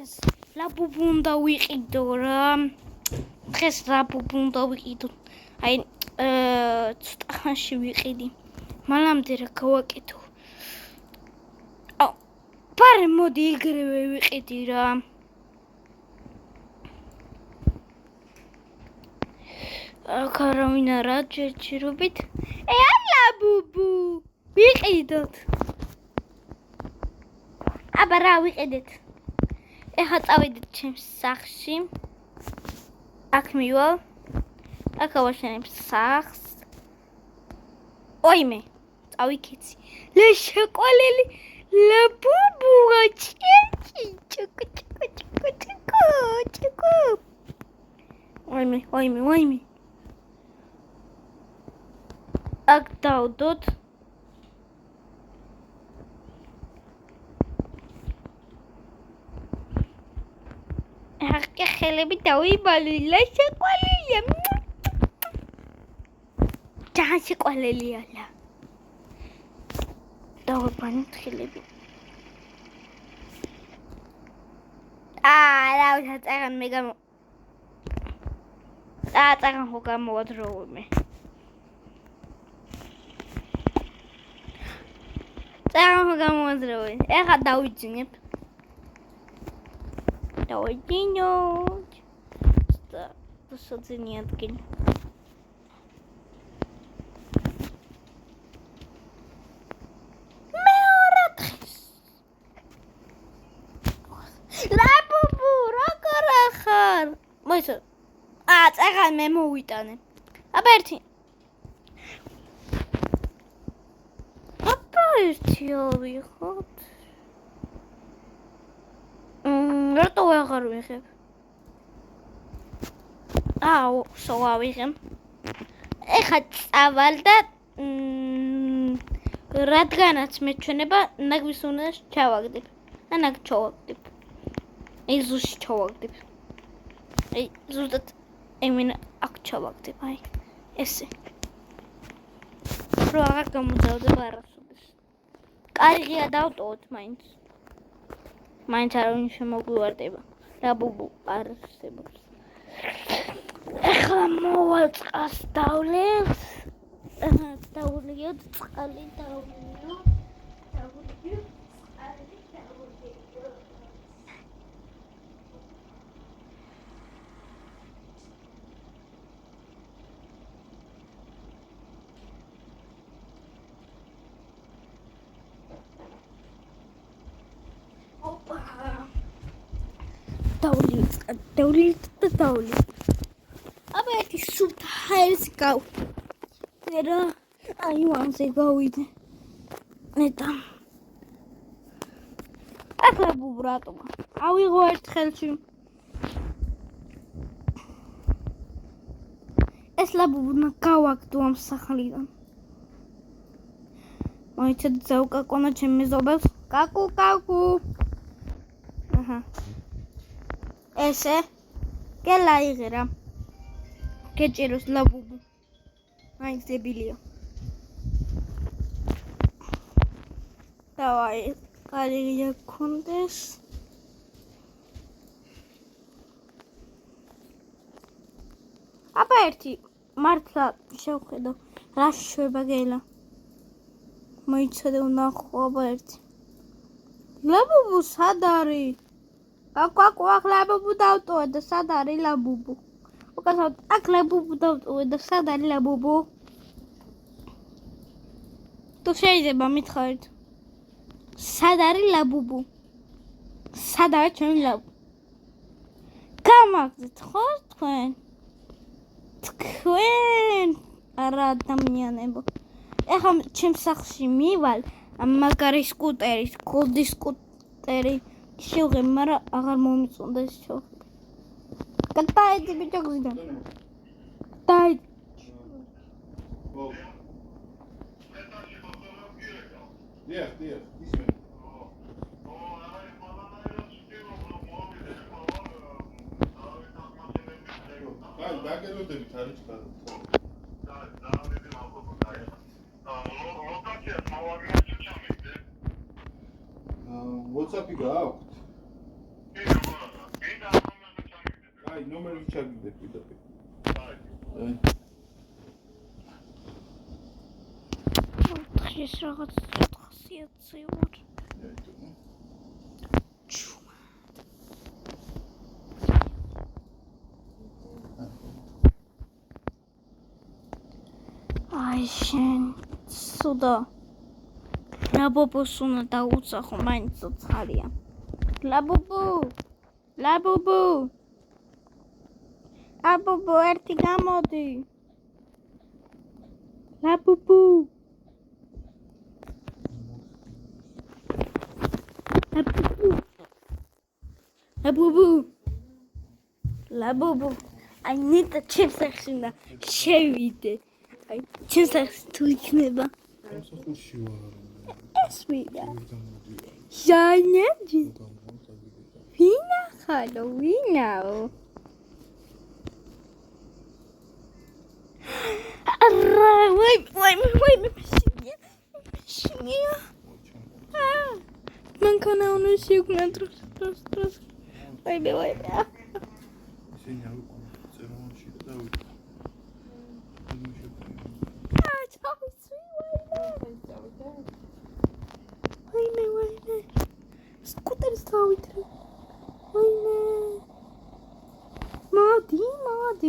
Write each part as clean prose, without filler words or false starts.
დღეს ლაბუბუ უნდა ვიყიდო რა. დღეს ლაბუბუ უნდა ვიყიდო. აი ცოტა ხანში ვიყიდი. მანამდე რა გავაკეთო. პარე მოდი იგრევე ვიყიდი რა. არავინ არა ჯერჯერობით. ლაბუბუ ვიყიდოთ. აბა რა ვიყიდეთ. ეხა წავიდეთ ჩემს სახლში. აქ მივალ. აქ ავაშენებ სახლს. ოიმე, წავიქეცი. ლე შეყოლელი ლაბუბუ გაჩი. ჩიკო. ოიმე. აქ დავდოთ. ხელები დავიბალვილა შეყოლილია. ძალიან შეყოლილია. დავაბანეთ ხელები. რა ვთაწაღან მე გამო. წაღან ხო გამოვადროულმე. წაღან ხო გამოვადროულმე. ეხა დავიძინებ. დავიძინოთ. სოძინი ადგილი. მეორე დღეს. ლაბუბუ როგორ ახარ? მოიცო. წაღან მე მოვიტანე. აბა ერთი ავიღოთ. რატო აღარ ვიღებ? ავიღებ. ეხა წავალ და რადგანაც მეჩვენება ნაგვის უნდა ჩავაგდებ. ნაგ ჩავაგდებ. ზუსტ ჩავაგდებ. ზუსტად ემინა აქ ჩავაგდებ. ესე. რო აღარ გამოძავდება არასოდეს. კარგია დავტოვოთ მაინც. მაინც არავინ შემოგვივარდება. ლაბუბუ არსებობს. ეხლა მოვალ წყალს დავლევთ. დავულიოთ წყალი დავულიოთ. დავuliოთ. აბა ერთი სუფთ ჰაერს გავ. რა აივანზე გავიდე. ნეტა. აქ ლაბუბუ რატომა? ავიღო ერთ ხელში. ეს ლაბუბუ გავაგდო ამ სახლიდან. მოიცეთ ზავკაკონა ჩემი ზობელს. კაკუ. ესე გელა იღერა. გეჭიროს ლაბუბუ. მაინც დებილია. დავაი, კარგია გქონდეს. აბა ერთი მართლა შევხედო რა შვება გელა. მოიცადე ვნახო აბა ერთი. ლაბუბუ სად არის? კაკუ აქ ლაბუბუ დავტოვე და სად არის ლაბუბუ? უკაცრავად აქ ლაბუბუ დავტოვე და სად არის ლაბუბუ? თუ შეიძლება მითხარით. სად არის ლაბუბუ? სად არის ჩემი ლაბუბუ? გამაგზეთ ხო თქვენ? არა ადამიანებო. ეხლა ჩემს სახლში მივალ მაგარი სკუტერი, გოლდი სკუტერი. შევღებ, მაგრამ აღარ მომიწონდა ეს შევღებ. გადაიდი ბიჭო გზიდან. გადაიდი. დიახ, ისმე. დაგელოდებით არის ხარ. WhatsApp-ი გააქვთ? აი ნომერი ჩაგიდე პირდაპირ. აი. დღეს რაღაც ხასიათზე ვარ. აი შენ სუდა ლაბობოს უნდა დაუცახო მაინც ცხარია ლაბობო ერთი გამოდი ლაბობო I need the chips section და შევიდე აი chips section თუ იქნება სამსახურში ვარ. ეს ვიდა ჟანეჯი ვინაო ვაი მაშინია მან ქონა უნდა შეგნა დროს ვაი ისინი არ უყურებენ წერმონში და დავიწყო. ვაიმე სკუტერს დავიტრე ვაიმე მოდი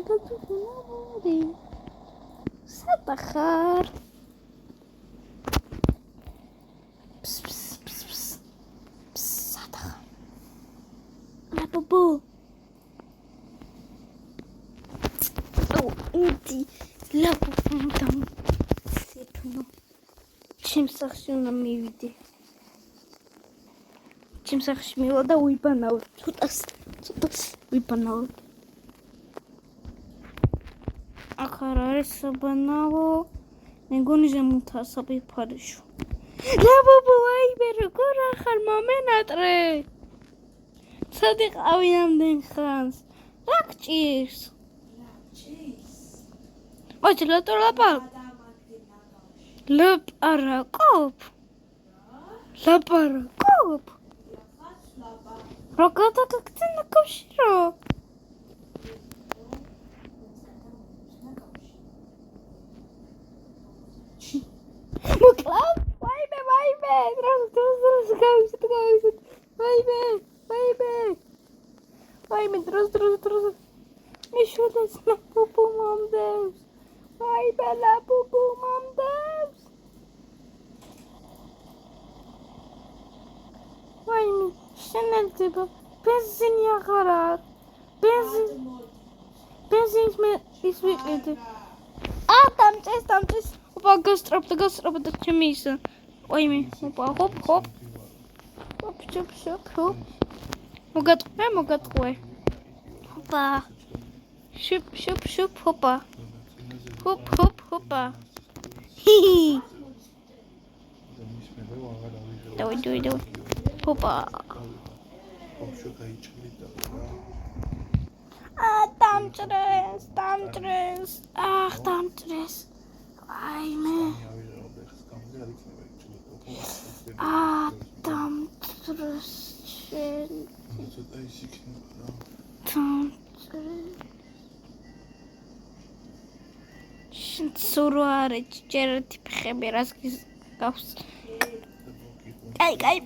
კატუნა მოდი სატახარ სატახარ ლაბობო ინდი ლაბობო სიტნო ჩემს სახში უნდა მივიდე ჩემს სახში მივა და ვიბანავ ცოტას ვიბანავ აქ არ არის საბანავო მეგონი ზემოთა საფიფარიშო ლაბობო ვაიმე როგორ ახარ მომენატრე ცოტი ყავი ამდენ ხანს რა გჭირს ოჩ ლაპარაკობ რა გადაგაქცენა კავშირო მოკლავ ვაიმე დროს გავისეთ ვაიმე დროს მიშულეს ლაპუპუ მომდევს ვაიმე ლაპუპუ მომდევს ვაიმე შენელდება ბენზინი აღარ აქვს ბენზინს მე ის ვიყიდე დამჭეს ოპა გასტროპდა ჩემი ისა ვაიმე ოპა ჰოპ მოგატყვე ოპა შუp ოპა ჰოპა დავი ოპა დამჭრეს ვაიმე დამჭრეს შენ სურვარე ჯერეთი ფხები რას გავს კაი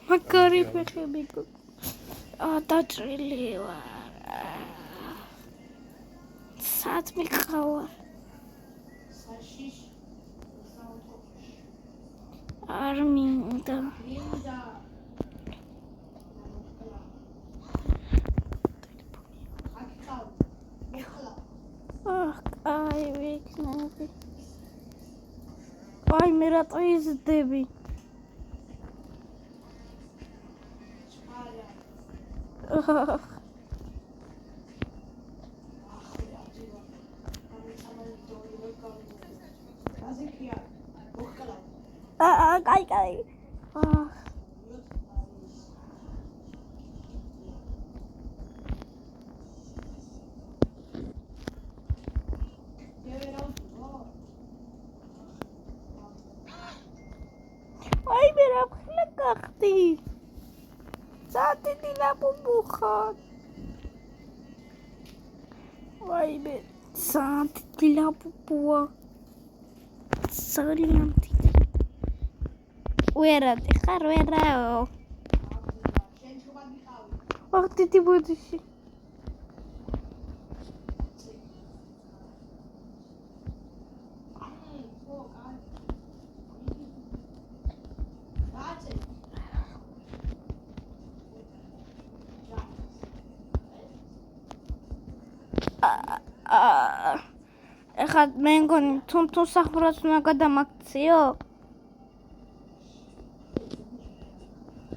მაგარი ფხები დაჭრილი ვარ სად მიყავარ არ მინდა აი ვიქნები აი მე რატო იზრდები კაი აი მე რა ხლა გახდი ძალიან ლაბუბუ ხარ. ვაიმე, ძალიან ლაბუბუა. ძალიან დიდი. ვერადი ხარ, ვერაო. აх, დიდი ბუდიში. ეხლა მე მგონი თუნ სახურაც უნდა გადამაქციო?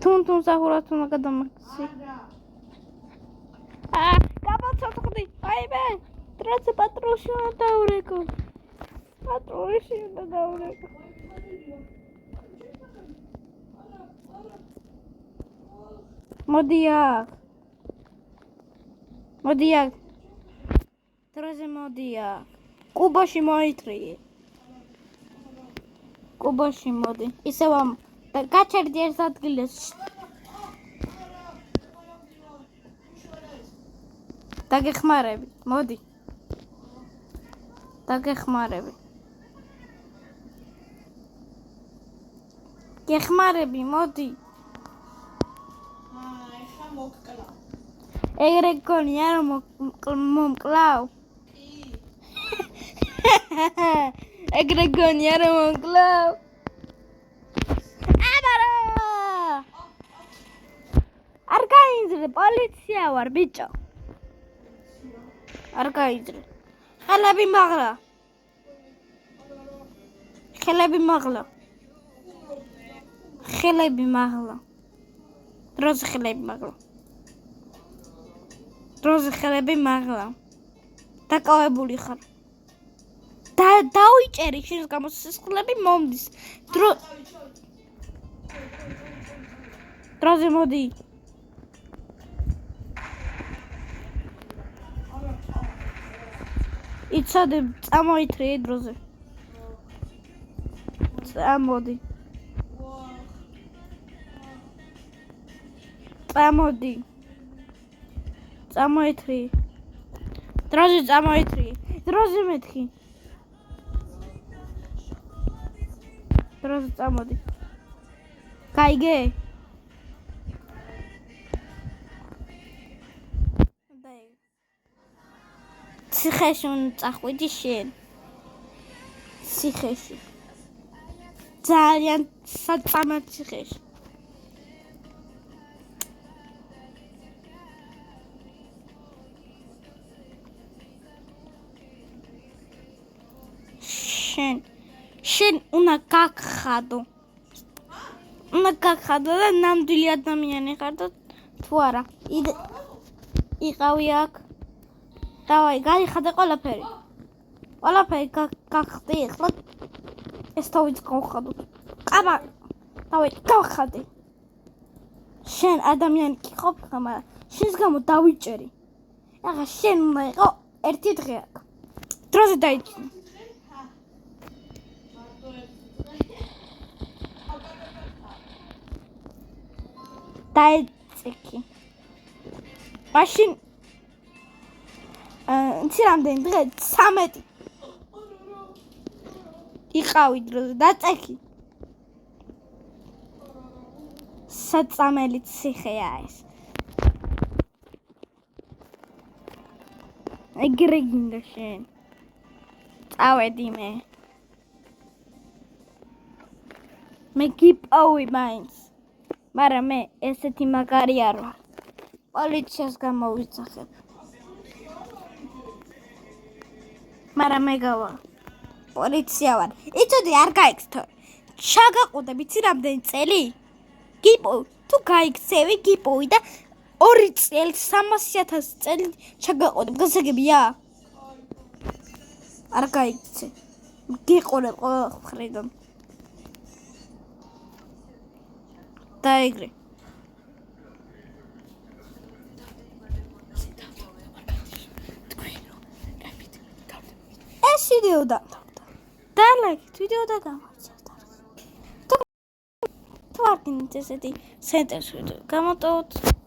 თუნ სახურაც უნდა გადამაქციო. გამოცოცხლდი, აიმე, დროზე პატრულში უნდა დაურეკო. პატრულში უნდა დაურეკო. მოდი აქ. დროზე მოდი აქ. კუბოში მოიწრიე. კუბოში მოდი. ისევ ამ გაჩერდი ერთ ადგილას. დაგეხმარები, მოდი. დაგეხმარები. გეხმარები, მოდი. ეხა მოკკლა. ეგრე გონი არ მომკლავ. ეგრე გონი არ მომკლავ. აბარო! არ გაიძრე, პოლიცია ვარ, ბიჭო. არ გაიძრე. ხელები მაღლა. ხელები მაღლა. ხელები მაღლა. დროზე ხელები მაღლა. დროზე ხელები მაღლა. დაკავებული ხარ. დავიჭერი შენს გამოსასხლები მომდის. დროზე მოდი. იცოდე, წამოითრიე დროზე. წამოდი. წამოდი. წამოითრიე. დროზე წამოითრიე. დროზე მეთქი. დროზე წამოდი. გაიგე? ციხეში უნდა წახვიდი შენ. ციხეში. ძალიან საწამად ციხეში. შენ უნდა გაგხადო. უნდა გაგხადო და ნამდვილი ადამიანი ხარ და თუ არა. იყავი აქ. დავაი, გაიხადე ყველაფერი. ყველაფერი გახდი ახლა. ეს თავიც გავხადო. ყაბა. დავაი, გავხადე. შენ ადამიანი კი ყოფილ, მაგრამ შენს გამო დავიჭერი. ახლა შენ უნდა იყო ერთი დღე აქ. დროზე დაიჭირე. დაეცექი. მაშინ იცი რამდენი დღე? 13. იყავი დროზე, დაწექი. საწამელი ციხეა ეს. ეგრე გინდა შენ. წავედი მე. მე გიპოვი მაინც. მაგრამ მე ესეთი მაგარი არ ვარ. პოლიციას გამოვიძახებ. მაგრამ მე გავა. პოლიცია ვარ. იცოდი არ გაიქცე. ჩაგაყუდე, ვიცი რამდენი წელი? გიპოვი. თუ გაიქცევი, გიპოვი და 2 წელი 300,000 წელი ჩაგაყუდე. გასაგებია? არ გაიქცე. გიყურებ ყველა მხრიდან. დაიგრე. ეს ვიდეო და ლაიქ ვიდეო და გამოიწერთ. თუ არ წაგინით ესეთი ცენტრში გამოტოვოთ.